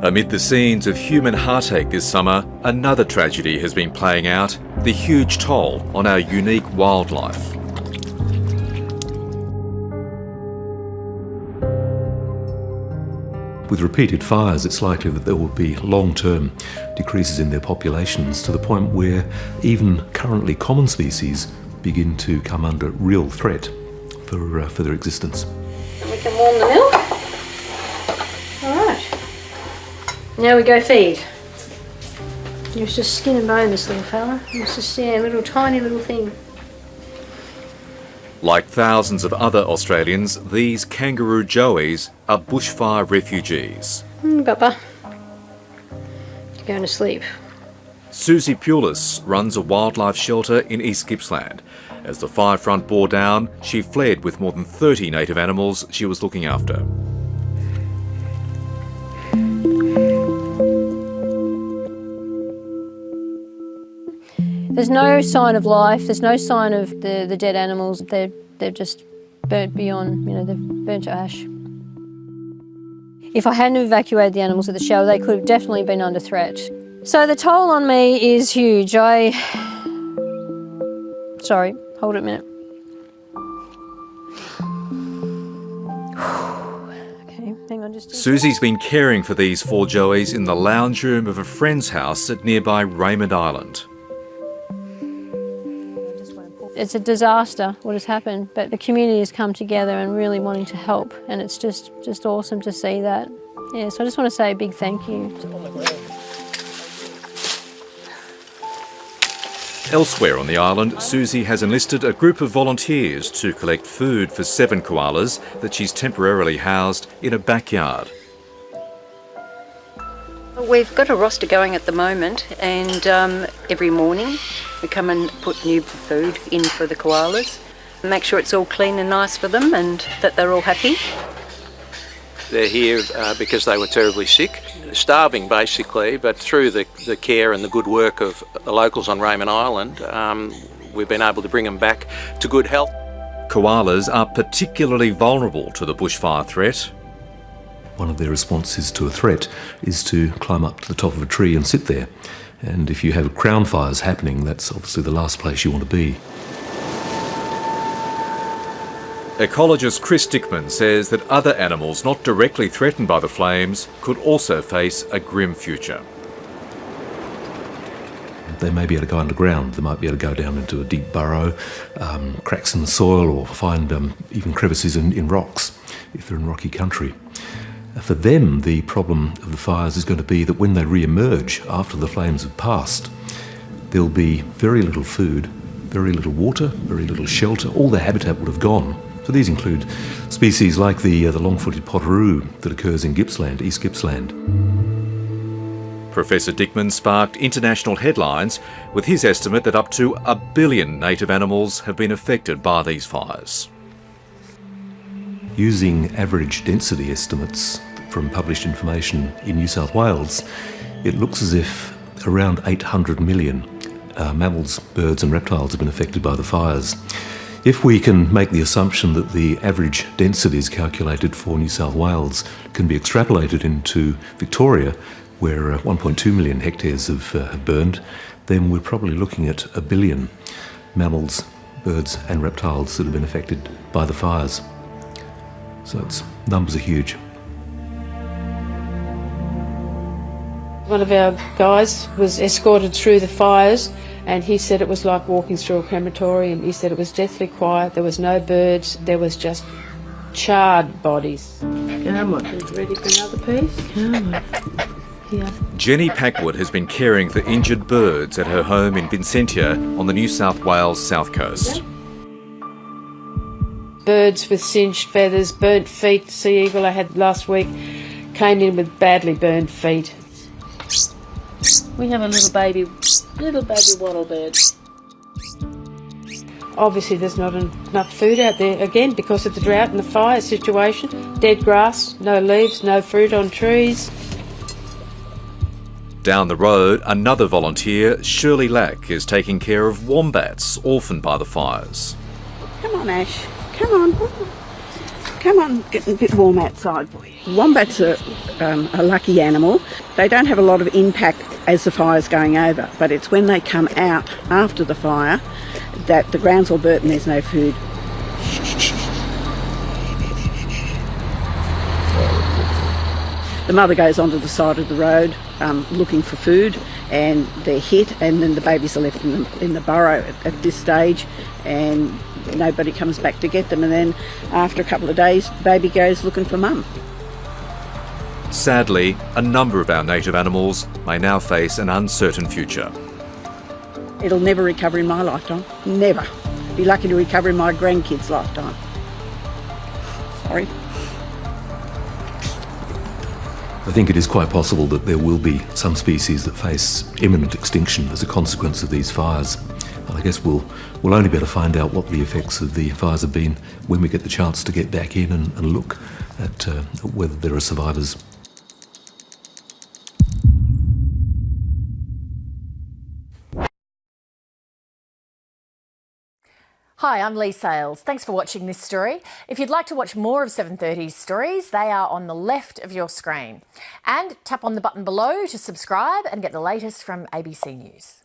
Amid the scenes of human heartache this summer, another tragedy has been playing out, the huge toll on our unique wildlife. With repeated fires, it's likely that there will be long-term decreases in their populations to the point where even currently common species begin to come under real threat for their existence. And we can warm the milk. All right. Now we go feed. He was just skin and bone, this little fella. He was just, a little tiny little thing. Like thousands of other Australians, these kangaroo joeys are bushfire refugees. Papa. You're going to sleep. Susie Pulis runs a wildlife shelter in East Gippsland. As the fire front bore down, she fled with more than 30 native animals she was looking after. There's no sign of life, there's no sign of the dead animals. They're just burnt beyond, they've burnt to ash. If I hadn't evacuated the animals at the shelter, they could have definitely been under threat. So the toll on me is huge. Sorry, hold it a minute. Okay, hang on just a Susie's been caring for these 4 joeys in the lounge room of a friend's house at nearby Raymond Island. It's a disaster what has happened, but the community has come together and really wanting to help, and it's just awesome to see that. Yeah, so I just want to say a big thank you. Elsewhere on the island, Susie has enlisted a group of volunteers to collect food for 7 koalas that she's temporarily housed in a backyard. We've got a roster going at the moment, and every morning we come and put new food in for the koalas, make sure it's all clean and nice for them and that they're all happy. They're here because they were terribly sick, starving basically, but through the care and the good work of the locals on Raymond Island, we've been able to bring them back to good health. Koalas are particularly vulnerable to the bushfire threat. One of their responses to a threat is to climb up to the top of a tree and sit there. And if you have crown fires happening, that's obviously the last place you want to be. Ecologist Chris Dickman says that other animals not directly threatened by the flames could also face a grim future. They may be able to go underground, they might be able to go down into a deep burrow, cracks in the soil, or find even crevices in rocks if they're in rocky country. For them, the problem of the fires is going to be that when they re-emerge after the flames have passed, there'll be very little food, very little water, very little shelter. All their habitat would have gone. So these include species like the long-footed potteroo that occurs in Gippsland, East Gippsland. Professor Dickman sparked international headlines with his estimate that up to 1 billion native animals have been affected by these fires. Using average density estimates from published information in New South Wales, it looks as if around 800 million mammals, birds and reptiles have been affected by the fires. If we can make the assumption that the average densities calculated for New South Wales can be extrapolated into Victoria, where 1.2 million hectares have burned, then we're probably looking at 1 billion mammals, birds and reptiles that have been affected by the fires. So numbers are huge. One of our guys was escorted through the fires, and he said it was like walking through a crematorium. He said it was deathly quiet, there was no birds, there was just charred bodies. Come on, ready for another piece? Come on. Here. Jenny Packwood has been caring for injured birds at her home in Vincentia on the New South Wales south coast. Birds with singed feathers, burnt feet. Sea eagle I had last week came in with badly burned feet. We have a little baby wattle bird. Obviously there's not enough food out there, again, because of the drought and the fire situation. Dead grass, no leaves, no fruit on trees. Down the road, another volunteer, Shirley Lack, is taking care of wombats orphaned by the fires. Come on, Ash. Come on. Come on, get a bit warm outside, boy. Wombats are a lucky animal. They don't have a lot of impact as the fire's going over, but it's when they come out after the fire that the ground's all burnt and there's no food. The mother goes onto the side of the road looking for food, and they're hit, and then the babies are left in the burrow at this stage, and nobody comes back to get them, and then after a couple of days, baby goes looking for mum. Sadly, a number of our native animals may now face an uncertain future. It'll never recover in my lifetime. Never. Be lucky to recover in my grandkids' lifetime. Sorry. I think it is quite possible that there will be some species that face imminent extinction as a consequence of these fires. And I guess we'll only be able to find out what the effects of the fires have been when we get the chance to get back in and look at whether there are survivors. Hi, I'm Lee Sales. Thanks for watching this story. If you'd like to watch more of 730's stories, they are on the left of your screen. And tap on the button below to subscribe and get the latest from ABC News.